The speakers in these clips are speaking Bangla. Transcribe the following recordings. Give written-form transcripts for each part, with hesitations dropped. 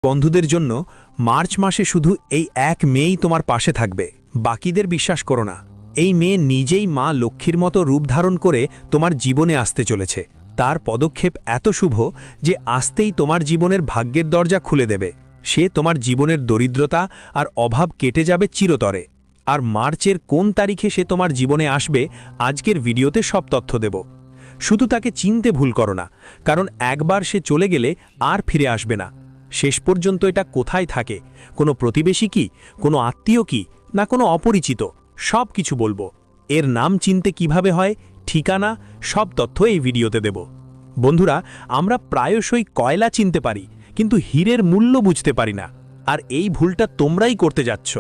বন্ধুদের জন্য মার্চ মাসে শুধু এই এক মেয়েই তোমার পাশে থাকবে, বাকিদের বিশ্বাস করো না। এই মেয়ে নিজেই মা লক্ষ্মীর মতো রূপ ধারণ করে তোমার জীবনে আসতে চলেছে। তার পদক্ষেপ এত শুভ যে আসতেই তোমার জীবনের ভাগ্যের দরজা খুলে দেবে। সে তোমার জীবনের দরিদ্রতা আর অভাব কেটে যাবে চিরতরে। আর মার্চের কোন তারিখে সে তোমার জীবনে আসবে, আজকের ভিডিওতে সব তথ্য দেব। শুধু তাকে চিনতে ভুল করো না, কারণ একবার সে চলে গেলে আর ফিরে আসবে না। শেষ পর্যন্ত এটা কোথায় থাকে, কোনো প্রতিবেশী কি, কোনো আত্মীয় কি, না কোনো অপরিচিত, সব কিছু বলবো। এর নাম চিনতে কিভাবে হয়, ঠিকানা, সব তথ্য এই ভিডিওতে দেব। বন্ধুরা, আমরা প্রায়শই কয়লা চিনতে পারি, কিন্তু হীরের মূল্য বুঝতে পারি না। আর এই ভুলটা তোমরাই করতে যাচ্ছ।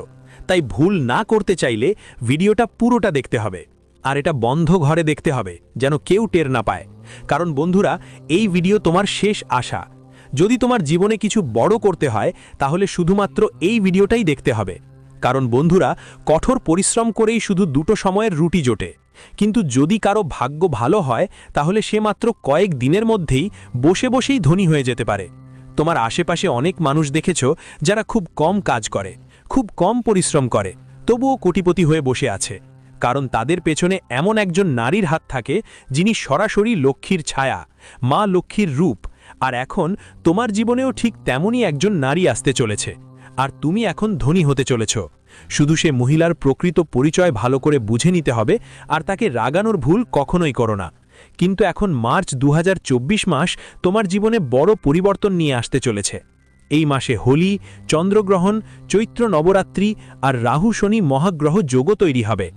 তাই ভুল না করতে চাইলে ভিডিওটা পুরোটা দেখতে হবে। আর এটা বন্ধ ঘরে দেখতে হবে, যেন কেউ টের না পায়। কারণ বন্ধুরা, এই ভিডিও তোমার শেষ আশা। যদি তোমার জীবনে কিছু বড় করতে হয়, তাহলে শুধুমাত্র এই ভিডিওটাই দেখতে হবে। কারণ বন্ধুরা, কঠোর পরিশ্রম করেই শুধু দুটো সময়ের রুটি জোটে। কিন্তু যদি কারো ভাগ্য ভালো হয়, তাহলে সে মাত্র কয়েক দিনের মধ্যেই বসে বসেই ধনী হয়ে যেতে পারে। তোমার আশেপাশে অনেক মানুষ দেখেছ যারা খুব কম কাজ করে, খুব কম পরিশ্রম করে, তবুও কোটিপতি হয়ে বসে আছে। কারণ তাদের পেছনে এমন একজন নারীর হাত থাকে, যিনি সরাসরি লক্ষ্মীর ছায়া, মা লক্ষ্মীর রূপ। আর এখন তোমার জীবনেও ঠিক তেমনই একজন নারী আসতে চলেছে। আর তুমি এখন ধনী হতে চলেছ। শুধু সে মহিলার প্রকৃত পরিচয় ভালো করে বুঝে নিতে হবে, আর তাকে রাগানোর ভুল কখনোই করো না। কিন্তু এখন মার্চ 2024 মাস তোমার জীবনে বড় পরিবর্তন নিয়ে আসতে চলেছে। এই মাসে হোলি, চন্দ্রগ্রহণ, চৈত্র নবরাত্রি আর রাহু শনি মহাগ্রহ যোগও তৈরি হবে।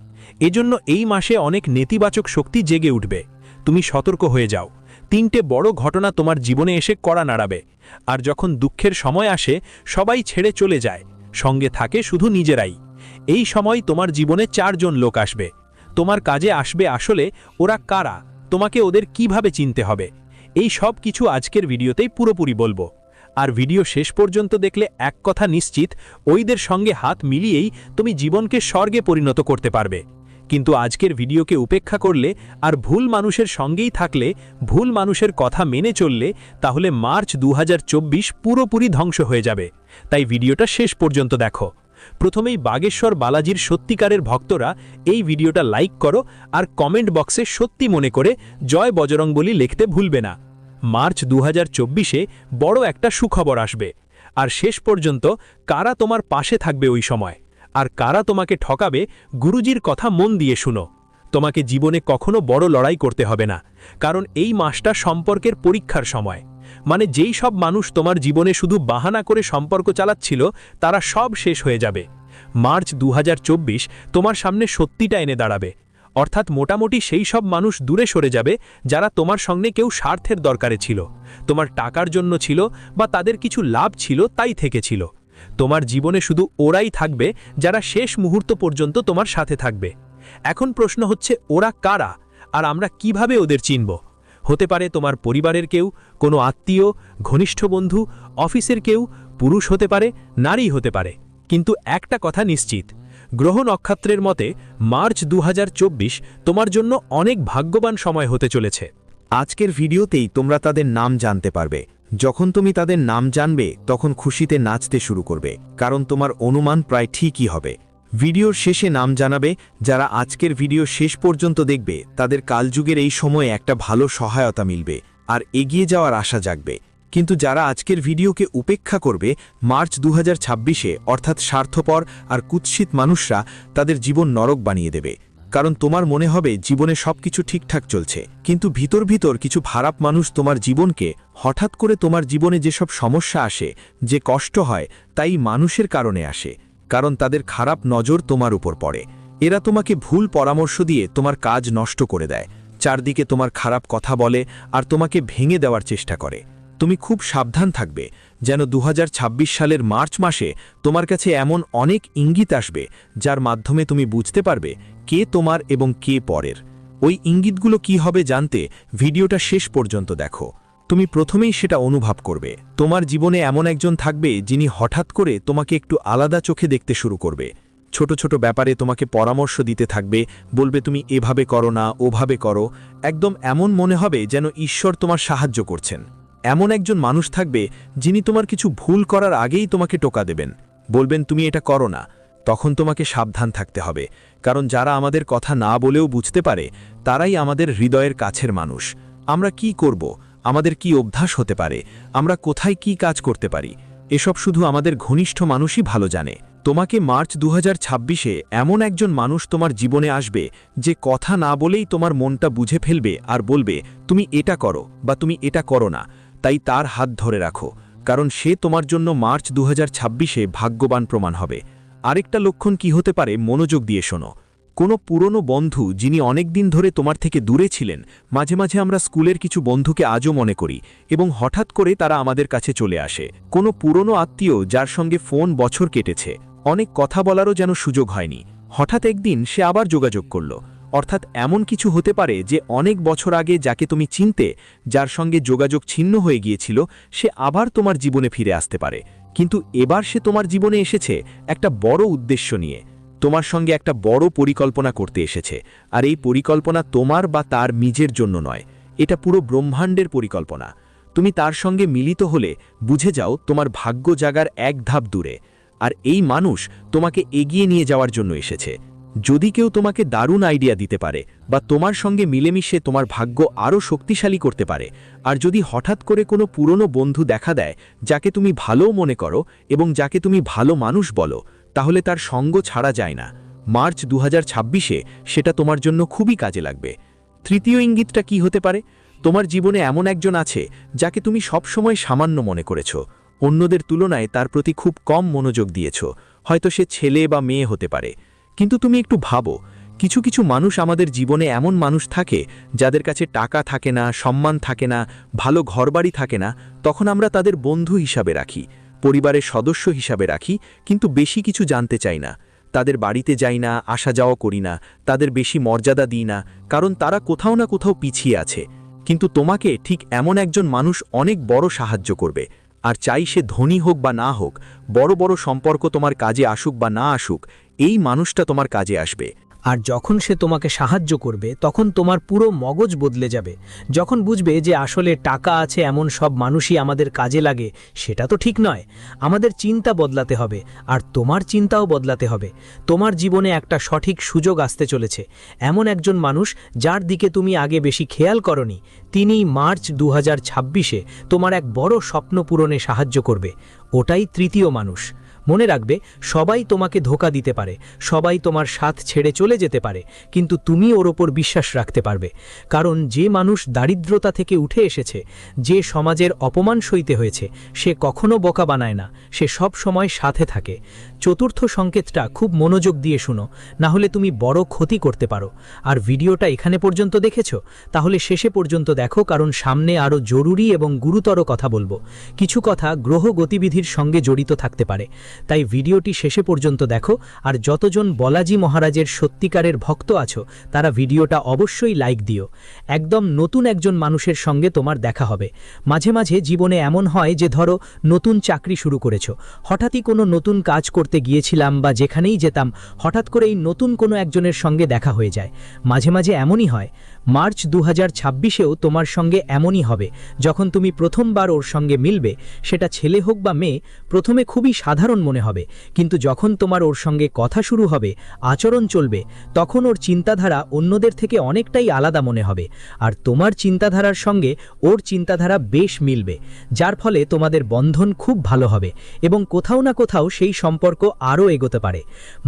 এজন্য এই মাসে অনেক নেতিবাচক শক্তি জেগে উঠবে। তুমি সতর্ক হয়ে যাও। 3টে বড় ঘটনা তোমার জীবনে এসে কড়া নাড়াবে। আর যখন দুঃখের সময় আসে, সবাই ছেড়ে চলে যায়, সঙ্গে থাকে শুধু নিজেরাই। এই সময় তোমার জীবনে 4জন লোক আসবে। তোমার কাজে আসবে। আসলে ওরা কারা, তোমাকে ওদের কিভাবে চিনতে হবে, এই সব কিছু আজকের ভিডিওতেই পুরোপুরি বলবো। আর ভিডিও শেষ পর্যন্ত দেখলে এক কথা নিশ্চিত, ওইদের সঙ্গে হাত মিলিয়েই তুমি জীবনকে স্বর্গে পরিণত করতে পারবে। কিন্তু আজকের ভিডিওকে উপেক্ষা করলে আর ভুল মানুষের সঙ্গেই থাকলে, ভুল মানুষের কথা মেনে চললে, তাহলে মার্চ 2024 পুরোপুরি ধ্বংস হয়ে যাবে। তাই ভিডিওটা শেষ পর্যন্ত দেখো। প্রথমেই বাগেশ্বর বালাজির সত্যিকারের ভক্তরা এই ভিডিওটা লাইক করো আর কমেন্ট বক্সে সত্যি মনে করে জয় বজরংবলী লিখতে ভুলবে না। মার্চ 2024-এ বড় একটা সুখবর আসবে। আর শেষ পর্যন্ত কারা তোমার পাশে থাকবে ওই সময়, আর কারা তোমাকে ঠকাবে, গুরুজির কথা মন দিয়ে শুনো। তোমাকে জীবনে কখনো বড় লড়াই করতে হবে না, কারণ এই মাসটা সম্পর্কের পরীক্ষার সময়। মানে যেই সব মানুষ তোমার জীবনে শুধু বাহানা করে সম্পর্ক চালাচ্ছিল, তারা সব শেষ হয়ে যাবে। মার্চ 2024 তোমার সামনে সত্যিটা এনে দাঁড়াবে। অর্থাৎ মোটামুটি সেই সব মানুষ দূরে সরে যাবে, যারা তোমার সঙ্গে কেউ স্বার্থের দরকারে ছিল, তোমার টাকার জন্য ছিল, বা তাদের কিছু লাভ ছিল তাই থেকেছিল। তোমার জীবনে শুধু ওরাই থাকবে যারা শেষ মুহূর্ত পর্যন্ত তোমার সাথে থাকবে। এখন প্রশ্ন হচ্ছে, ওরা কারা, আর আমরা কিভাবে ওদের চিনব? হতে পারে তোমার পরিবারের কেউ, কোনো আত্মীয়, ঘনিষ্ঠ বন্ধু, অফিসের কেউ, পুরুষ হতে পারে, নারী হতে পারে। কিন্তু একটা কথা নিশ্চিত, গ্রহ নক্ষত্রের মতে মার্চ 2024 তোমার জন্য অনেক ভাগ্যবান সময় হতে চলেছে। আজকের ভিডিওতেই তোমরা তাদের নাম জানতে পারবে। যখন তুমি তাদের নাম জানবে, তখন খুশিতে নাচতে শুরু করবে, কারণ তোমার অনুমান প্রায় ঠিকই হবে। ভিডিওর শেষে নাম জানাবে। যারা আজকের ভিডিও শেষ পর্যন্ত দেখবে, তাদের কালযুগের এই সময়ে একটা ভালো সহায়তা মিলবে আর এগিয়ে যাওয়ার আশা জাগবে। কিন্তু যারা আজকের ভিডিওকে উপেক্ষা করবে, মার্চ 2026-এ অর্থাৎ স্বার্থপর আর কুৎসিত মানুষরা তাদের জীবন নরক বানিয়ে দেবে। কারণ তোমার মনে হবে জীবনে সবকিছু ঠিকঠাক চলছে, কিন্তু ভিতর ভিতর কিছু খারাপ মানুষ তোমার জীবনকে হঠাৎ করে, তোমার জীবনে যেসব সমস্যা আসে, যে কষ্ট হয়, তাই মানুষের কারণে আসে। কারণ তাদের খারাপ নজর তোমার উপর পড়ে। এরা তোমাকে ভুল পরামর্শ দিয়ে তোমার কাজ নষ্ট করে দেয়, চারদিকে তোমার খারাপ কথা বলে আর তোমাকে ভেঙে দেওয়ার চেষ্টা করে। তুমি খুব সাবধান থাকবে, যেন 2026 সালের মার্চ মাসে তোমার কাছে এমন অনেক ইঙ্গিত আসবে, যার মাধ্যমে তুমি বুঝতে পারবে কে তোমার এবং কে পরের। ওই ইঙ্গিতগুলো কি হবে জানতে ভিডিওটা শেষ পর্যন্ত দেখো। তুমি প্রথমেই সেটা অনুভব করবে। তোমার জীবনে এমন একজন থাকবে, যিনি হঠাৎ করে তোমাকে একটু আলাদা চোখে দেখতে শুরু করবে। ছোট ছোট ব্যাপারে তোমাকে পরামর্শ দিতে থাকবে, বলবে তুমি এভাবে করো না, ওভাবে করো। একদম এমন মনে হবে যেন ঈশ্বর তোমার সাহায্য করছেন। এমন একজন মানুষ থাকবে যিনি তোমার কিছু ভুল করার আগেই তোমাকে টোকা দেবেন, বলবেন তুমি এটা করো না। তখন তোমাকে সাবধান থাকতে হবে, কারণ যারা আমাদের কথা না বলেও বুঝতে পারে তারাই আমাদের হৃদয়ের কাছের মানুষ। আমরা কি করব, আমাদের কি অভ্যাস হতে পারে, আমরা কোথায় কি কাজ করতে পারি, এসব শুধু আমাদের ঘনিষ্ঠ মানুষই ভালো জানে। তোমাকে মার্চ 2026-এ এমন একজন মানুষ তোমার জীবনে আসবে যে কথা না বলেই তোমার মনটা বুঝে ফেলবে আর বলবে তুমি এটা করো বা তুমি এটা করো না। তাই তার হাত ধরে রাখো, কারণ সে তোমার জন্য মার্চ 2026-এ ভাগ্যবান প্রমাণ হবে। আরেকটা লক্ষণ কি হতে পারে, মনোযোগ দিয়ে শোনো। কোনো পুরনো বন্ধু যিনি অনেক দিন ধরে তোমার থেকে দূরে ছিলেন, মাঝে মাঝে আমরা স্কুলের কিছু বন্ধুকে আজও মনে করি এবং হঠাৎ করে তারা আমাদের কাছে চলে আসে। কোনো পুরনো আত্মীয় যার সঙ্গে ফোন বছর কেটেছে, অনেক কথা বলারও যেন সুযোগ হয়নি, হঠাৎ একদিন সে আবার যোগাযোগ করল। অর্থাৎ এমন কিছু হতে পারে যে অনেক বছর আগে যাকে তুমি চিনতে, যার সঙ্গে যোগাযোগ ছিন্ন হয়ে গিয়েছিল, সে আবার তোমার জীবনে ফিরে আসতে পারে। কিন্তু এবার সে তোমার জীবনে এসেছে একটা বড় উদ্দেশ্য নিয়ে, তোমার সঙ্গে একটা বড় পরিকল্পনা করতে এসেছে। আর এই পরিকল্পনা তোমার বা তার নিজের জন্য নয়, এটা পুরো ব্রহ্মাণ্ডের পরিকল্পনা। তুমি তার সঙ্গে মিলিত হলে বুঝে যাও তোমার ভাগ্য জাগার এক ধাপ দূরে। আর এই মানুষ তোমাকে এগিয়ে নিয়ে যাওয়ার জন্য এসেছে। যদি কেউ তোমাকে দারুণ আইডিয়া দিতে পারে বা তোমার সঙ্গে মিলেমিশে তোমার ভাগ্য আরও শক্তিশালী করতে পারে, আর যদি হঠাৎ করে কোনো পুরনো বন্ধু দেখা দেয় যাকে তুমি ভালোও মনে করো এবং যাকে তুমি ভালো মানুষ বলো, তাহলে তার সঙ্গ ছাড়া যায় না। মার্চ 2026-এ সেটা তোমার জন্য খুবই কাজে লাগবে। তৃতীয় ইঙ্গিতটা কি হতে পারে, তোমার জীবনে এমন একজন আছে যাকে তুমি সবসময় সামান্য মনে করেছ, অন্যদের তুলনায় তার প্রতি খুব কম মনোযোগ দিয়েছ। হয়তো সে ছেলে বা মেয়ে হতে পারে। কিন্তু তুমি একটু ভাবো, কিছু কিছু মানুষ আমাদের জীবনে এমন মানুষ থাকে যাদের কাছে টাকা থাকে না, সম্মান থাকে না, ভালো ঘরবাড়ি থাকে না, তখন আমরা তাদের বন্ধু হিসাবে রাখি, পরিবারের সদস্য হিসাবে রাখি, কিন্তু বেশি কিছু জানতে চাই না। তাদের বাড়িতে যাই না, আসা যাওয়া করি না, তাদের বেশি মর্যাদা দিই না, কারণ তারা কোথাও না কোথাও পিছিয়ে আছে। কিন্তু তোমাকে ঠিক এমন একজন মানুষ অনেক বড় সাহায্য করবে। আর চাই সে ধনী হোক বা না হোক, বড় বড় সম্পর্ক তোমার কাজে আসুক বা না আসুক, এই মানুষটা তোমার কাজে আসবে। আর যখন সে তোমাকে সাহায্য করবে তখন তোমার পুরো মগজ বদলে যাবে। যখন বুঝবে যে আসলে টাকা আছে এমন সব মানুষই আমাদের কাজে লাগে, সেটা তো ঠিক নয়। আমাদের চিন্তা বদলাতে হবে, আর তোমার চিন্তাও বদলাতে হবে। তোমার জীবনে একটা সঠিক সুযোগ আসতে চলেছে। এমন একজন মানুষ যার দিকে তুমি আগে বেশি খেয়াল করনি, তিনিই মার্চ 2026-এ তোমার এক বড় স্বপ্ন পূরণে সাহায্য করবে। ওটাই তৃতীয় মানুষ। মনে রাখবে, সবাই তোমাকে ধোঁকা দিতে পারে, সবাই তোমার সাথ ছেড়ে চলে যেতে পারে, কিন্তু তুমি ওর ওপর বিশ্বাস রাখতে পারবে। কারণ যে মানুষ দারিদ্রতা থেকে উঠে এসেছে, যে সমাজের অপমান সইতে হয়েছে, সে কখনো বোকা বানায় না, সে সব সময় সাথে থাকে। চতুর্থ সংকেতটা খুব মনোযোগ দিয়ে শুনো, না হলে তুমি বড় ক্ষতি করতে পারো। আর ভিডিওটা এখানে পর্যন্ত দেখেছো, তাহলে শেষে পর্যন্ত দেখো, কারণ সামনে আরও জরুরি এবং গুরুতর কথা বলবো। কিছু কথা গ্রহ গতিবিধির সঙ্গে জড়িত থাকতে পারে, তাই ভিডিওটি শেষে পর্যন্ত দেখো। আর যতজন বলাজি মহারাজের সত্যিকারের ভক্ত আছো, তারা ভিডিওটা অবশ্যই লাইক দিও। একদম নতুন একজন মানুষের সঙ্গে তোমার দেখা হবে। মাঝে মাঝে জীবনে এমন হয় যে ধরো নতুন চাকরি শুরু করেছো, হঠাৎই কোনো নতুন কাজ করতে গিয়েছিলাম বা যেখানেই যেতাম, হঠাৎ করেই নতুন কোনো একজনের সঙ্গে দেখা হয়ে যায়। মাঝে মাঝে এমনই হয়। মার্চ 2026-এও তোমার সঙ্গে এমনই হবে। যখন তুমি প্রথমবার ওর সঙ্গে মিলবে, সেটা ছেলে হোক বা মেয়ে, প্রথমে খুবই সাধারণ মনে হবে, কিন্তু যখন তোমার ওর সঙ্গে কথা শুরু হবে, আচরণ চলবে, তখন ওর চিন্তাধারা অন্যদের থেকে অনেকটাই আলাদা মনে হবে। আর তোমার চিন্তাধারার সঙ্গে ওর চিন্তাধারা বেশ মিলবে, যার ফলে তোমাদের বন্ধন খুব ভালো হবে এবং কোথাও না কোথাও সেই সম্পর্ক আরও এগোতে পারে।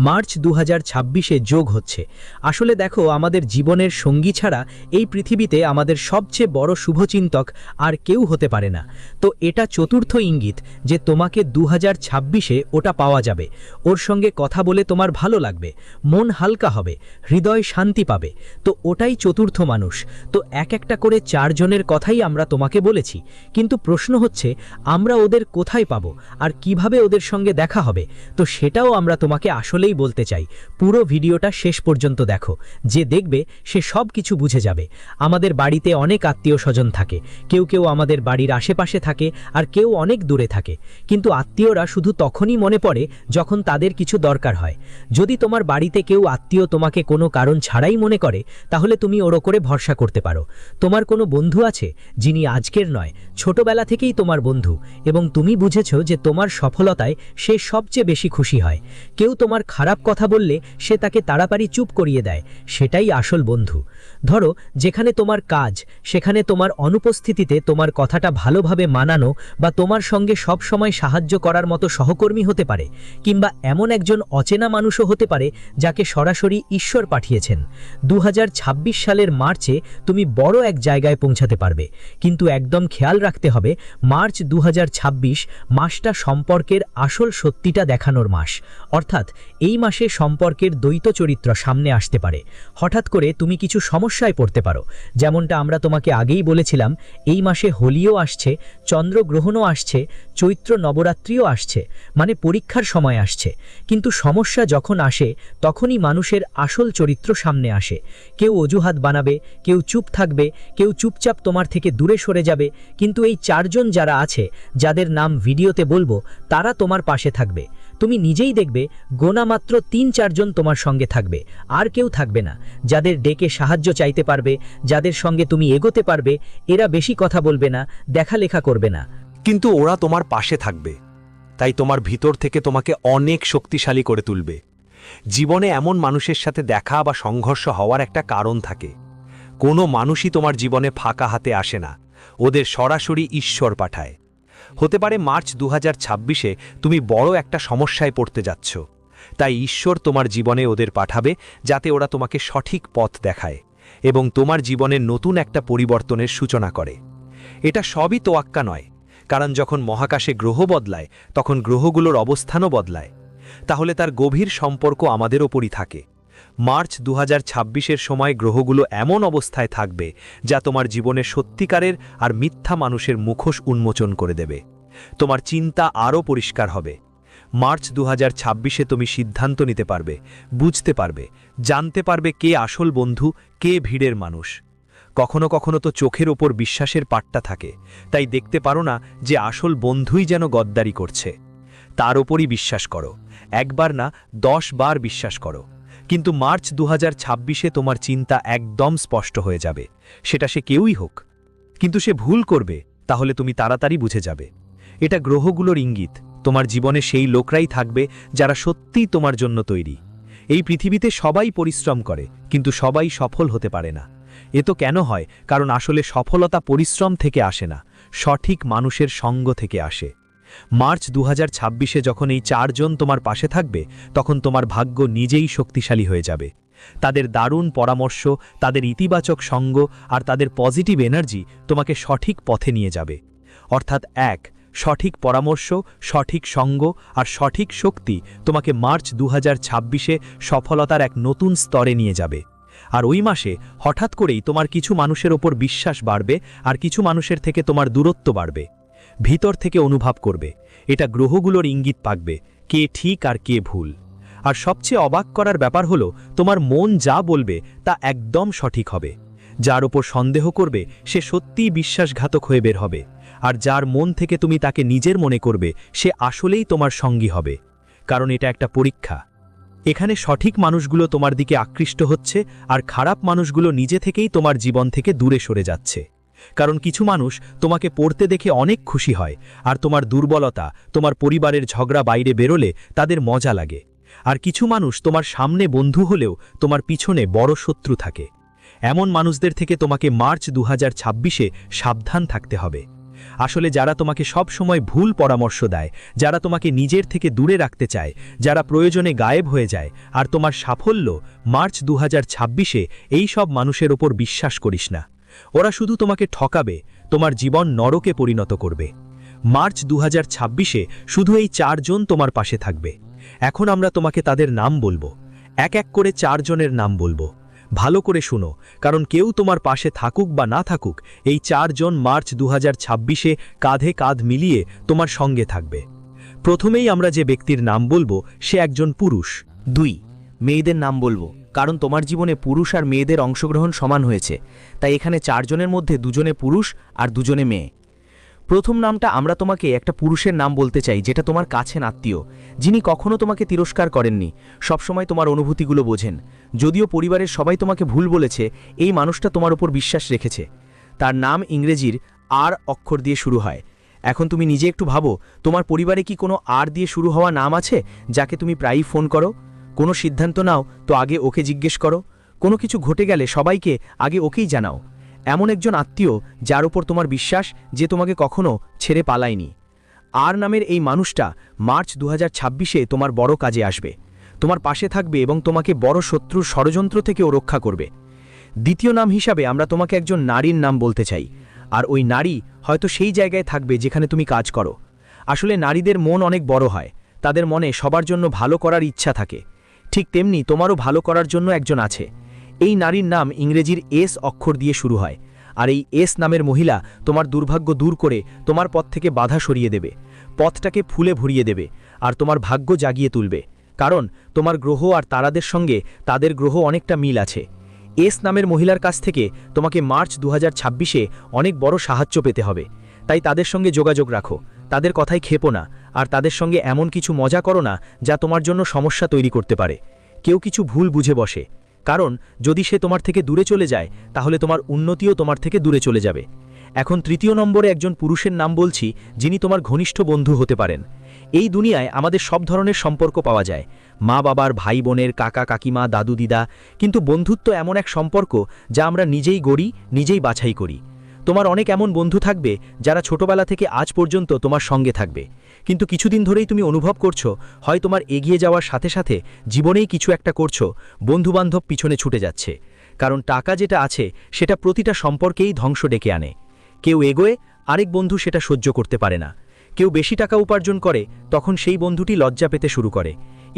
মার্চ 2026-এ যোগ হচ্ছে। আসলে দেখো, আমাদের জীবনের সঙ্গী ছাড়া এই পৃথিবীতে আমাদের সবচেয়ে বড় শুভচিন্তক আর কেউ হতে পারে না। তো এটা চতুর্থ ইঙ্গিত যে তোমাকে 2026-এ ওটা পাওয়া যাবে। ওর সঙ্গে কথা বলে তোমার ভালো লাগবে, মন হালকা হবে, হৃদয় শান্তি পাবে। তো ওটাই চতুর্থ মানুষ। তো এক একটা করে 4 জনের কথাই আমরা তোমাকে বলেছি, কিন্তু প্রশ্ন হচ্ছে আমরা ওদের কোথায় পাবো আর কিভাবে ওদের সঙ্গে দেখা হবে। তো সেটাও আমরা তোমাকে আসলেই বলতে চাই। পুরো ভিডিওটা শেষ পর্যন্ত দেখো, যে দেখবে সে সব কিছু বুঝে বুঝে যাবে। আমাদের বাড়িতে অনেক আত্মীয় স্বজন থাকে, কেউ কেউ আমাদের বাড়ির আশেপাশে থাকে আর কেউ অনেক দূরে থাকে, কিন্তু আত্মীয়রা শুধু তখনই মনে পড়ে যখন তাদের কিছু দরকার হয়। যদি তোমার বাড়িতে কেউ আত্মীয় তোমাকে কোনো কারণ ছাড়াই মনে করে, তাহলে তুমি ওর ওপরে ভরসা করতে পারো। তোমার কোনো বন্ধু আছে যিনি আজকের নয়, ছোটবেলা থেকেই তোমার বন্ধু, এবং তুমি বুঝেছো যে তোমার সফলতায় সে সবচেয়ে বেশি খুশি হয়। কেউ তোমার খারাপ কথা বললে সে তাকে তাড়াতাড়ি চুপ করিয়ে দেয়, সেটাই আসল বন্ধু। ধরো, যেখানে তোমার কাজ, সেখানে তোমার অনুপস্থিতিতে তোমার কথাটা ভালোভাবে মানানো বা তোমার সঙ্গে সব সময় সাহায্য করার মতো সহকর্মী হতে পারে, কিংবা এমন একজন অচেনা মানুষও হতে পারে যাকে সরাসরি ঈশ্বর পাঠিয়েছেন। 2026 সালের মার্চে তুমি বড় এক জায়গায় পৌঁছাতে পারবে, কিন্তু একদম খেয়াল রাখতে হবে, মার্চ 2026 মাসটা সম্পর্কের আসল সত্যিটা দেখানোর মাস। অর্থাৎ এই মাসে সম্পর্কের দ্বৈত চরিত্র সামনে আসতে পারে। হঠাৎ করে তুমি কিছু সমস্যায় পড়তে পারো, যেমনটা আমরা তোমাকে আগেই বলেছিলাম। এই মাসে হোলিও আসছে, চন্দ্রগ্রহণও আসছে, চৈত্র নবরাত্রিও আসছে, মানে পরীক্ষার সময় আসছে। কিন্তু সমস্যা যখন আসে, তখনই মানুষের আসল চরিত্র সামনে আসে। কেউ অজুহাত বানাবে, কেউ চুপ থাকবে, কেউ চুপচাপ তোমার থেকে দূরে সরে যাবে, কিন্তু এই চারজন যারা আছে, যাদের নাম ভিডিওতে বলবো, তারা তোমার পাশে থাকবে। তুমি নিজেই দেখবে গোনা মাত্র 3-4 জন তোমার সঙ্গে থাকবে, আর কেউ থাকবে না। যাদের ডেকে সাহায্য চাইতে পারবে, যাদের সঙ্গে তুমি এগোতে পারবে, এরা বেশি কথা বলবে না, দেখালেখা করবে না। কিন্তু ওরা তোমার পাশে থাকবে, তাই তোমার ভিতর থেকে তোমাকে অনেক শক্তিশালী করে তুলবে। জীবনে এমন মানুষের সাথে দেখা বা সংঘর্ষ হওয়ার একটা কারণ থাকে। কোনো মানুষই তোমার জীবনে ফাঁকা হাতে আসে না, ওদের সরাসরি ঈশ্বর পাঠায়। হতে পারে মার্চ 2026-এ তুমি বড় একটা সমস্যায় পড়তে যাচ্ছ, তাই ঈশ্বর তোমার জীবনে ওদের পাঠাবে যাতে ওরা তোমাকে সঠিক পথ দেখায় এবং তোমার জীবনের নতুন একটা পরিবর্তনের সূচনা করে। এটা সবই তোয়াক্কা নয়, কারণ যখন মহাকাশে গ্রহ বদলায় তখন গ্রহগুলোর অবস্থানও বদলায়, তাহলে তার গভীর সম্পর্ক আমাদের ওপরই থাকে। মার্চ 2026-এর সময় গ্রহগুলো এমন অবস্থায় থাকবে যা তোমার জীবনে সত্যিকারের আর মিথ্যা মানুষের মুখোশ উন্মোচন করে দেবে। তোমার চিন্তা আরও পরিষ্কার হবে। মার্চ 2026-এ তুমি সিদ্ধান্ত নিতে পারবে, বুঝতে পারবে, জানতে পারবে কে আসল বন্ধু, কে ভিড়ের মানুষ। কখনো কখনো তো চোখের ওপর বিশ্বাসের পাট্টা থাকে, তাই দেখতে পারো না যে আসল বন্ধুই যেন গদ্দারি করছে। তার ওপরই বিশ্বাস করো, একবার না 10 বার বিশ্বাস করো। কিন্তু মার্চ 2026-এ তোমার চিন্তা একদম স্পষ্ট হয়ে যাবে, সেটা সে কেউই হোক। কিন্তু সে ভুল করবে, তাহলে তুমি তাড়াতাড়ি বুঝে যাবে। এটা গ্রহগুলোর ইঙ্গিত, তোমার জীবনে সেই লোকরাই থাকবে যারা সত্যিই তোমার জন্য তৈরি। এই পৃথিবীতে সবাই পরিশ্রম করে, কিন্তু সবাই সফল হতে পারে না। এ তো কেন হয়? কারণ আসলে সফলতা পরিশ্রম থেকে আসে না, সঠিক মানুষের সঙ্গ থেকে আসে। মার্চ 2026-এ যখন এই 4 জন তোমার পাশে থাকবে, তখন তোমার ভাগ্য নিজেই শক্তিশালী হয়ে যাবে। তাদের দারুণ পরামর্শ, তাদের ইতিবাচক সঙ্গ আর তাদের পজিটিভ এনার্জি তোমাকে সঠিক পথে নিয়ে যাবে। অর্থাৎ 1, সঠিক পরামর্শ, সঠিক সঙ্গ আর সঠিক শক্তি তোমাকে মার্চ 2026-এ সফলতার এক নতুন স্তরে নিয়ে যাবে। আর ওই মাসে হঠাৎ করেই তোমার কিছু মানুষের ওপর বিশ্বাস বাড়বে আর কিছু মানুষের থেকে তোমার দূরত্ব বাড়বে। ভিতর থেকে অনুভব করবে, এটা গ্রহগুলোর ইঙ্গিত পাকবে, কে ঠিক আর কে ভুল। আর সবচেয়ে অবাক করার ব্যাপার হলো, তোমার মন যা বলবে তা একদম সঠিক হবে। যার ওপর সন্দেহ করবে সে সত্যিই বিশ্বাসঘাতক হয়ে বের হবে, আর যার মন থেকে তুমি তাকে নিজের মনে করবে সে আসলেই তোমার সঙ্গী হবে। কারণ এটা একটা পরীক্ষা। এখানে সঠিক মানুষগুলো তোমার দিকে আকৃষ্ট হচ্ছে আর খারাপ মানুষগুলো নিজে থেকেই তোমার জীবন থেকে দূরে সরে যাচ্ছে। কারণ কিছু মানুষ তোমাকে পড়তে দেখে অনেক খুশি হয়, আর তোমার দুর্বলতা, তোমার পরিবারের ঝগড়া বাইরে বেরোলে তাদের মজা লাগে। আর কিছু মানুষ তোমার সামনে বন্ধু হলেও তোমার পিছনে বড় শত্রু থাকে। এমন মানুষদের থেকে তোমাকে মার্চ 2026-এ সাবধান থাকতে হবে। আসলে যারা তোমাকে সব সময় ভুল পরামর্শ দেয়, যারা তোমাকে নিজের থেকে দূরে রাখতে চায়, যারা প্রয়োজনে গায়েব হয়ে যায়, আর তোমার সাফল্য, মার্চ 2026-এ এই সব মানুষের ওপর বিশ্বাস করিস না। ওরা শুধু তোমাকে ঠকাবে, তোমার জীবন নরকে পরিণত করবে। মার্চ 2026-এ শুধু এই 4 জন তোমার পাশে থাকবে। এখন আমরা তোমাকে তাদের নাম বলবো, এক এক করে 4 জনের নাম বলবো। ভালো করে শুনো, কারণ কেউ তোমার পাশে থাকুক বা না থাকুক, এই 4 জন মার্চ 2026-এ কাঁধে কাঁধ মিলিয়ে তোমার সঙ্গে থাকবে। প্রথমেই আমরা যে ব্যক্তির নাম বলবো সে একজন পুরুষ। 2, মেয়েদের নাম বলবো, কারণ তোমার জীবনে পুরুষ আর মেয়েদের অংশগ্রহণ সমান হয়েছে, তাই এখানে 4 জনের মধ্যে 2 জনে পুরুষ আর 2 জনে মেয়ে। প্রথম নামটা আমরা তোমাকে একটা পুরুষের নাম বলতে চাই, যেটা তোমার কাছের আত্মীয়, যিনি কখনো তোমাকে তিরস্কার করেননি, সবসময় তোমার অনুভূতিগুলো বোঝেন। যদিও পরিবারের সবাই তোমাকে ভুল বলেছে, এই মানুষটা তোমার উপর বিশ্বাস রেখেছে। তার নাম ইংরেজির আর অক্ষর দিয়ে শুরু হয়। এখন তুমি নিজে একটু ভাবো, তোমার পরিবারে কি কোনো আর দিয়ে শুরু হওয়া নাম আছে যাকে তুমি প্রায়ই ফোন করো? কোনো সিদ্ধান্ত নাও তো আগে ওকে জিজ্ঞেস করো, কোনো কিছু ঘটে গেলে সবাইকে আগে ওকেই জানাও। এমন একজন আত্মীয় যার উপর তোমার বিশ্বাস, যে তোমাকে কখনো ছেড়ে পালায়নি। আর নামের এই মানুষটা মার্চ 2026-এ তোমার বড় কাজে আসবে, তোমার পাশে থাকবে এবং তোমাকে বড় শত্রুর ষড়যন্ত্র থেকেও রক্ষা করবে। দ্বিতীয় নাম হিসাবে আমরা তোমাকে একজন নারীর নাম বলতে চাই, আর ওই নারী হয়তো সেই জায়গায় থাকবে যেখানে তুমি কাজ করো। আসলে নারীদের মন অনেক বড় হয়, তাদের মনে সবার জন্য ভালো করার ইচ্ছা থাকে। ঠিক তেমনি তোমারও ভালো করার জন্য একজন আছে। এই নারীর নাম ইংরেজির এস অক্ষর দিয়ে শুরু হয়, আর এই এস নামের মহিলা তোমার দুর্ভাগ্য দূর করে তোমার পথ থেকে বাধা সরিয়ে দেবে, পথটাকে ফুলে ভরিয়ে দেবে, আর তোমার ভাগ্য জাগিয়ে তুলবে। কারণ তোমার গ্রহ আর তারাদের সঙ্গে তাদের গ্রহ অনেকটা মিল আছে। এস নামের মহিলার কাছ থেকে তোমাকে মার্চ 2026-এ অনেক বড় সাহায্য পেতে হবে। তাই তাদের সঙ্গে যোগাযোগ রাখো, তাদের কথায় খেপো না, আর তাদের সঙ্গে এমন কিছু মজা করো না যা তোমার জন্য সমস্যা তৈরি করতে পারে। কেউ কিছু ভুল বুঝে বসে, কারণ যদি সে তোমার থেকে দূরে চলে যায় তাহলে তোমার উন্নতিও তোমার থেকে দূরে চলে যাবে। এখন তৃতীয় নম্বরে একজন পুরুষের নাম বলছি, যিনি তোমার ঘনিষ্ঠ বন্ধু হতে পারেন। এই দুনিয়ায় আমাদের সব ধরনের সম্পর্ক পাওয়া যায়, মা বাবার, ভাই বোনের, কাকা কাকিমা, দাদু দিদা, কিন্তু বন্ধুত্ব এমন এক সম্পর্ক যা আমরা নিজেই গড়ি, নিজেই বাছাই করি। তোমার অনেক এমন বন্ধু থাকবে যারা ছোটবেলা থেকে আজ পর্যন্ত তোমার সঙ্গে থাকবে, কিন্তু কিছুদিন ধরেই তুমি অনুভব করছো হয় তোমার এগিয়ে যাওয়ার সাথে সাথে জীবনেই কিছু একটা করছো, বন্ধুবান্ধব পিছনে ছুটে যাচ্ছে। কারণ টাকা যেটা আছে সেটা প্রতিটা সম্পর্কেই ধ্বংস ডেকে আনে। কেউ এগোয়, আরেক বন্ধু সেটা সহ্য করতে পারে না। কেউ বেশি টাকা উপার্জন করে, তখন সেই বন্ধুটি লজ্জা পেতে শুরু করে।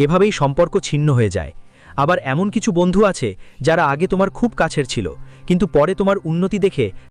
এভাবেই সম্পর্ক ছিন্ন হয়ে যায়। আবার এমন কিছু বন্ধু আছে যারা আগে তোমার খুব কাছের ছিল, কিন্তু পরে তোমার উন্নতি দেখে